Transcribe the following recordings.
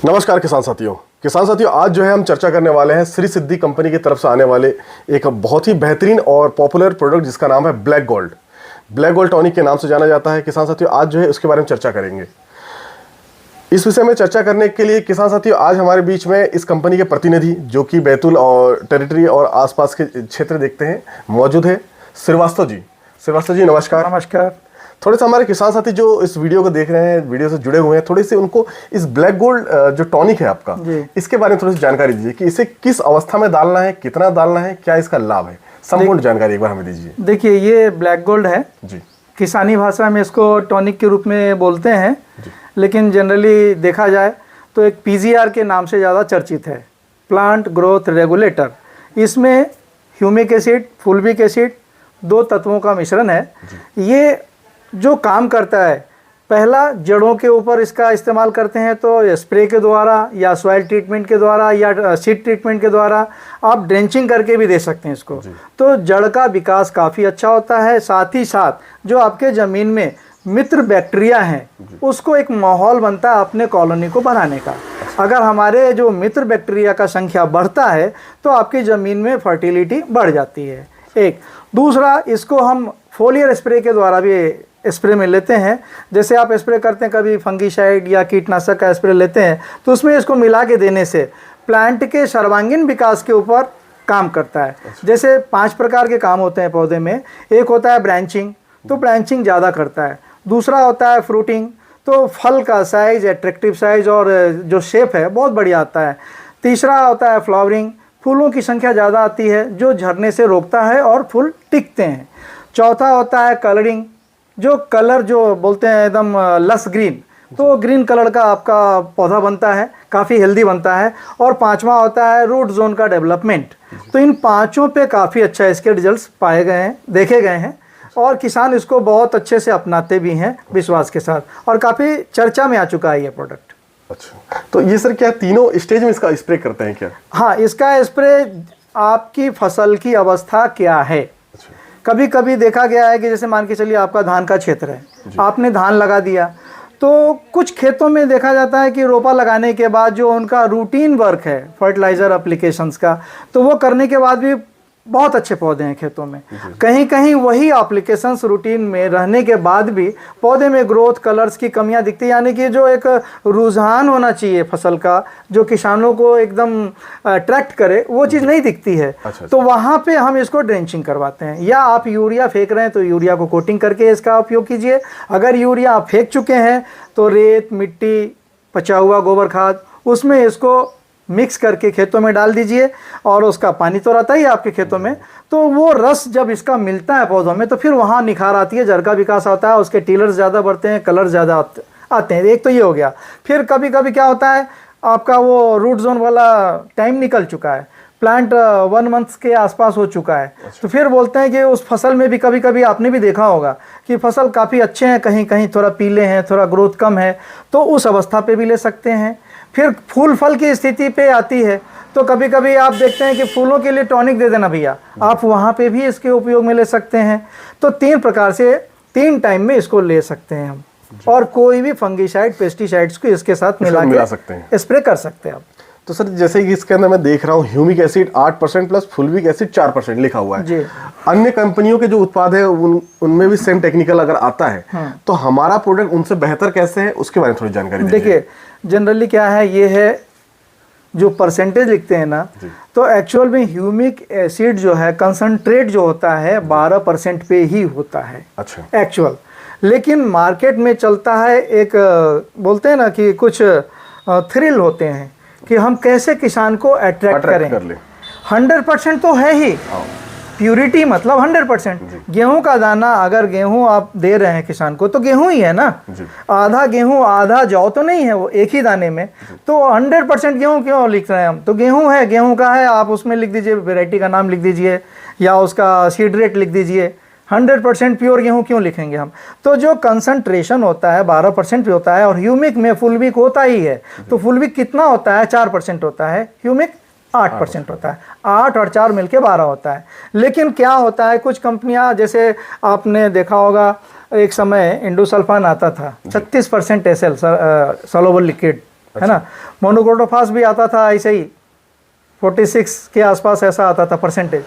नमस्कार किसान साथियों आज जो है हम चर्चा करने वाले हैं श्री सिद्धि कंपनी की तरफ से आने वाले एक बहुत ही बेहतरीन और पॉपुलर प्रोडक्ट जिसका नाम है ब्लैक गोल्ड टॉनिक के नाम से जाना जाता है। किसान साथियों आज जो है उसके बारे में चर्चा करेंगे। इस विषय में चर्चा करने के लिए किसान साथियों आज हमारे बीच में इस कंपनी के प्रतिनिधि जो कि बैतूल और टेरिटरी और आसपास के क्षेत्र देखते हैं मौजूद है श्रीवास्तव जी नमस्कार। नमस्कार। थोड़े से हमारे किसान साथी जो इस वीडियो को देख रहे हैं, वीडियो से जुड़े हुए हैं, थोड़ी सी उनको इस ब्लैक गोल्ड जो टॉनिक है आपका इसके बारे में थोड़ी सी जानकारी दीजिए कि इसे किस अवस्था में डालना है, कितना डालना है, क्या इसका लाभ है, संपूर्ण जानकारी एक बार हमें दीजिए। देखिए ये ब्लैक गोल्ड है जी, किसानी भाषा में इसको टॉनिक के रूप में बोलते हैं, लेकिन जनरली देखा जाए तो एक पीजीआर के नाम से ज़्यादा चर्चित है, प्लांट ग्रोथ रेगुलेटर। इसमें ह्यूमिक एसिड, फुल्विक एसिड दो तत्वों का मिश्रण है। ये जो काम करता है, पहला जड़ों के ऊपर इसका इस्तेमाल करते हैं तो स्प्रे के द्वारा या सॉइल ट्रीटमेंट के द्वारा या सीड ट्रीटमेंट के द्वारा, आप ड्रेंचिंग करके भी दे सकते हैं इसको। तो जड़ का विकास काफ़ी अच्छा होता है। साथ ही साथ जो आपके ज़मीन में मित्र बैक्टीरिया हैं उसको एक माहौल बनता है अपने कॉलोनी को बनाने का। अगर हमारे जो मित्र बैक्टीरिया का संख्या बढ़ता है तो आपकी ज़मीन में फर्टिलिटी बढ़ जाती है। एक दूसरा, इसको हम फोलियर स्प्रे के द्वारा भी स्प्रे में लेते हैं। जैसे आप स्प्रे करते हैं कभी फंगीसाइड या कीटनाशक का स्प्रे लेते हैं तो उसमें इसको मिला के देने से प्लांट के सर्वांगीण विकास के ऊपर काम करता है। जैसे 5 प्रकार के काम होते हैं पौधे में। एक होता है ब्रांचिंग, तो ब्रांचिंग ज़्यादा करता है। दूसरा होता है फ्रूटिंग, तो फल का साइज, एट्रैक्टिव साइज और जो शेप है बहुत बढ़िया आता है। तीसरा होता है फ्लावरिंग, फूलों की संख्या ज़्यादा आती है जो झड़ने से रोकता है और फूल टिकते हैं। चौथा होता है कलरिंग, जो कलर जो बोलते हैं एकदम लस ग्रीन, तो ग्रीन कलर का आपका पौधा बनता है, काफ़ी हेल्दी बनता है। और पांचवा होता है रूट जोन का डेवलपमेंट। तो इन पांचों पे काफ़ी अच्छा इसके रिजल्ट्स पाए गए हैं, देखे गए हैं और किसान इसको बहुत अच्छे से अपनाते भी हैं विश्वास के साथ, और काफ़ी चर्चा में आ चुका है ये प्रोडक्ट। अच्छा, तो ये सर क्या तीनों स्टेज में इसका स्प्रे करते हैं क्या? हाँ, इसका स्प्रे आपकी फसल की अवस्था क्या है। कभी कभी देखा गया है कि जैसे मान के चलिए आपका धान का क्षेत्र है, आपने धान लगा दिया, तो कुछ खेतों में देखा जाता है कि रोपा लगाने के बाद जो उनका रूटीन वर्क है फर्टिलाइज़र एप्लीकेशंस का, तो वो करने के बाद भी बहुत अच्छे पौधे हैं खेतों में। कहीं कहीं वही एप्लीकेशंस रूटीन में रहने के बाद भी पौधे में ग्रोथ, कलर्स की कमियां दिखती है। यानी कि जो एक रुझान होना चाहिए फसल का, जो किसानों को एकदम अट्रैक्ट करे, वो चीज़ नहीं दिखती है। तो वहाँ पे हम इसको ड्रेंचिंग करवाते हैं। या आप यूरिया फेंक रहे हैं तो यूरिया को कोटिंग करके इसका उपयोग कीजिए। अगर यूरिया आप फेंक चुके हैं तो रेत, मिट्टी, पचा हुआ गोबर खाद, उसमें इसको मिक्स करके खेतों में डाल दीजिए। और उसका पानी तो रहता ही है आपके खेतों में, तो वो रस जब इसका मिलता है पौधों में तो फिर वहाँ निखार आती है, जड़ का विकास होता है, उसके टीलर्स ज़्यादा बढ़ते हैं, कलर ज़्यादा आते हैं। एक तो ये हो गया। फिर कभी कभी क्या होता है, आपका वो रूट जोन वाला टाइम निकल चुका है, प्लांट 1 मंथ के आसपास हो चुका है। तो फिर बोलते हैं कि उस फसल में भी कभी कभी आपने भी देखा होगा कि फसल काफ़ी अच्छे हैं, कहीं कहीं थोड़ा पीले हैं, थोड़ा ग्रोथ कम है, तो उस अवस्था पे भी ले सकते हैं। फिर फूल फल की स्थिति पे आती है तो कभी कभी आप देखते हैं कि फूलों के लिए टॉनिक दे देना भैया, आप वहाँ पे भी इसके उपयोग में ले सकते हैं। तो 3 प्रकार से 3 टाइम में इसको ले सकते हैं हम, और कोई भी फंगीसाइड, पेस्टिसाइड्स को इसके साथ मिला सकते हैं, स्प्रे कर सकते हैं आप। तो सर जैसे कि इसके अंदर मैं देख रहा हूँ humic acid 8% plus fulvic acid 4% लिखा हुआ है। अन्य कंपनियों के जो उत्पाद है उनमें भी सेम टेक्निकल अगर आता है तो हमारा प्रोडक्ट उनसे बेहतर कैसे है, उसके बारे में थोड़ी जानकारी दीजिए। देखिए जनरली क्या है, ये है जो परसेंटेज लिखते हैं ना, तो एक्चुअल में ह्यूमिक एसिड जो है कंसंट्रेट जो होता है 12% पे ही होता है। अच्छा, एक्चुअल। लेकिन मार्केट में चलता है एक बोलते हैं ना कि कुछ थ्रिल होते हैं कि हम कैसे किसान को अट्रैक्ट करें। 100% तो है ही, प्यूरिटी मतलब 100%। गेहूं का दाना, अगर गेहूं आप दे रहे हैं किसान को तो गेहूं ही है ना, आधा गेहूं आधा जौ तो नहीं है वो एक ही दाने में। तो 100% गेहूं क्यों लिख रहे हैं हम, तो गेहूं है, गेहूं का है, आप उसमें लिख दीजिए, वेराइटी का नाम लिख दीजिए या उसका सीड रेट लिख दीजिए। 100% प्योर गेहूं क्यों लिखेंगे हम। तो जो कंसंट्रेशन होता है 12% पे होता है, और ह्यूमिक में फुल्विक होता ही है। तो फुल्विक कितना होता है, 4% होता है, ह्यूमिक 8% होता है। 8 और 4 मिलके 12 होता है। लेकिन क्या होता है, कुछ कंपनियां, जैसे आपने देखा होगा एक समय इंडोसल्फान आता था 36% SL सॉल्युबल लिक्विड है ना। मोनोक्रोटोफास भी आता था ऐसे ही 46 के आसपास ऐसा आता था परसेंटेज।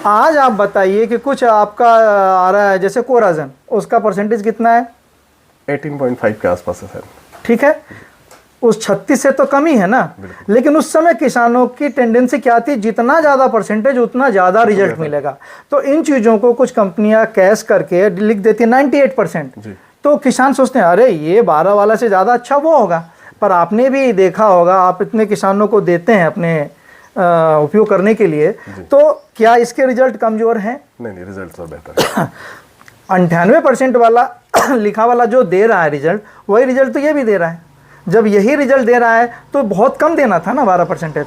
आज आप बताइए कि कुछ आपका आ रहा है जैसे कोराजन, उसका परसेंटेज कितना है? 18.5 के आसपास है सर। ठीक है, उस 36 से तो कम ही है ना। लेकिन उस समय किसानों की टेंडेंसी क्या थी, जितना ज़्यादा परसेंटेज उतना ज़्यादा रिजल्ट मिलेगा। तो इन चीज़ों को कुछ कंपनियां कैश करके लिख देती 98%। तो किसान सोचते हैं अरे ये 12 वाला से ज़्यादा अच्छा वो होगा। पर आपने भी देखा होगा, आप इतने किसानों को देते हैं अपने उपयोग करने के लिए, तो क्या इसके रिजल्ट कमज़ोर हैं? नहीं, रिजल्ट तो बेहतर है। 98% वाला लिखा वाला जो दे रहा है रिजल्ट, वही रिजल्ट तो ये भी दे रहा है। जब यही रिजल्ट दे रहा है तो बहुत कम देना था ना, 12% है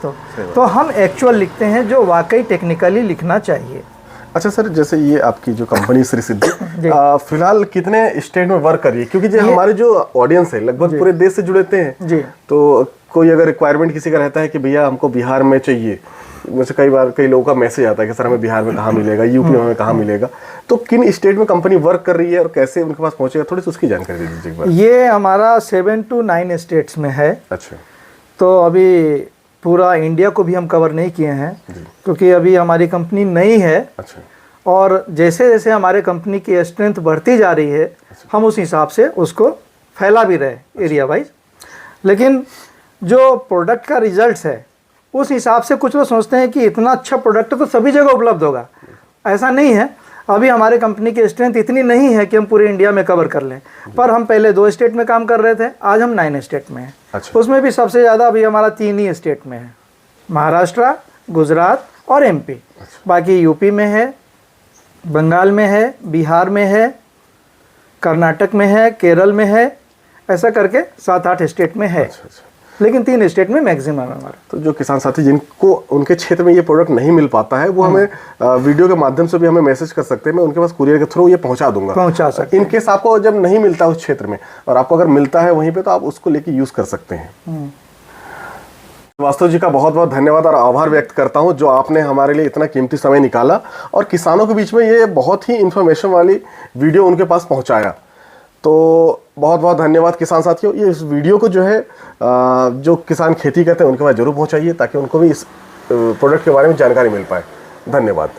तो हम एक्चुअल लिखते हैं जो वाकई टेक्निकली लिखना चाहिए। अच्छा सर, जैसे ये आपकी जो कंपनी श्री सिद्धि फिलहाल कितने स्टेट में वर्क कर रही है? क्योंकि जो हमारे जो ऑडियंस है लगभग पूरे देश से जुड़े हैं जी। तो कोई अगर रिक्वायरमेंट किसी का रहता है कि भैया हमको बिहार में चाहिए, मुझे कई लोगों का मैसेज आता है कि सर हमें बिहार में कहाँ मिलेगा, यूपी में हमें कहाँ मिलेगा, तो किन स्टेट में कंपनी वर्क कर रही है और कैसे उनके पास पहुंचेगा, थोड़ी सी उसकी जानकारी दे दीजिए एक बार। ये हमारा 7 to 9 स्टेट्स में है। अच्छा। तो अभी पूरा इंडिया को भी हम कवर नहीं किए हैं क्योंकि अभी हमारी कंपनी नई है। अच्छा। और जैसे जैसे हमारे कंपनी की स्ट्रेंथ बढ़ती जा रही है, हम उस हिसाब से उसको फैला भी रहे एरिया वाइज। लेकिन जो प्रोडक्ट का रिजल्ट है उस हिसाब से कुछ लोग सोचते हैं कि इतना अच्छा प्रोडक्ट तो सभी जगह उपलब्ध होगा। ऐसा नहीं है। अभी हमारे कंपनी की स्ट्रेंथ इतनी नहीं है कि हम पूरे इंडिया में कवर कर लें। पर हम पहले 2 स्टेट में काम कर रहे थे, आज हम 9 स्टेट में हैं। अच्छा। उसमें भी सबसे ज़्यादा अभी हमारा 3 ही स्टेट में है, महाराष्ट्र, गुजरात और एमपी। बाकी यूपी में है, बंगाल में है, बिहार में है, कर्नाटक में है, केरल में है, ऐसा करके 7-8 स्टेट में है। अच्छा। लेकिन 3 स्टेट में मैक्सिमम है हमारा। तो जो किसान साथी जिनको उनके क्षेत्र में ये प्रोडक्ट नहीं मिल पाता है वो हमें वीडियो के माध्यम से भी हमें मैसेज कर सकते हैं, मैं उनके पास कुरियर के थ्रू ये पहुंचा दूंगा। पहुंचा सकते हैं। इन केस आपको जब नहीं मिलता उस क्षेत्र में और आपको अगर मिलता है वहीं पे तो आप उसको लेके यूज कर सकते हैं। वास्तव जी का बहुत बहुत धन्यवाद और आभार व्यक्त करता हूं जो आपने हमारे लिए इतना कीमती समय निकाला और किसानों के बीच में ये बहुत ही इंफॉर्मेशन वाली वीडियो उनके पास पहुंचाया। तो बहुत बहुत धन्यवाद किसान साथियों। ये इस वीडियो को जो है जो किसान खेती करते हैं उनके पास जरूर पहुंचाइए ताकि उनको भी इस प्रोडक्ट के बारे में जानकारी मिल पाए। धन्यवाद।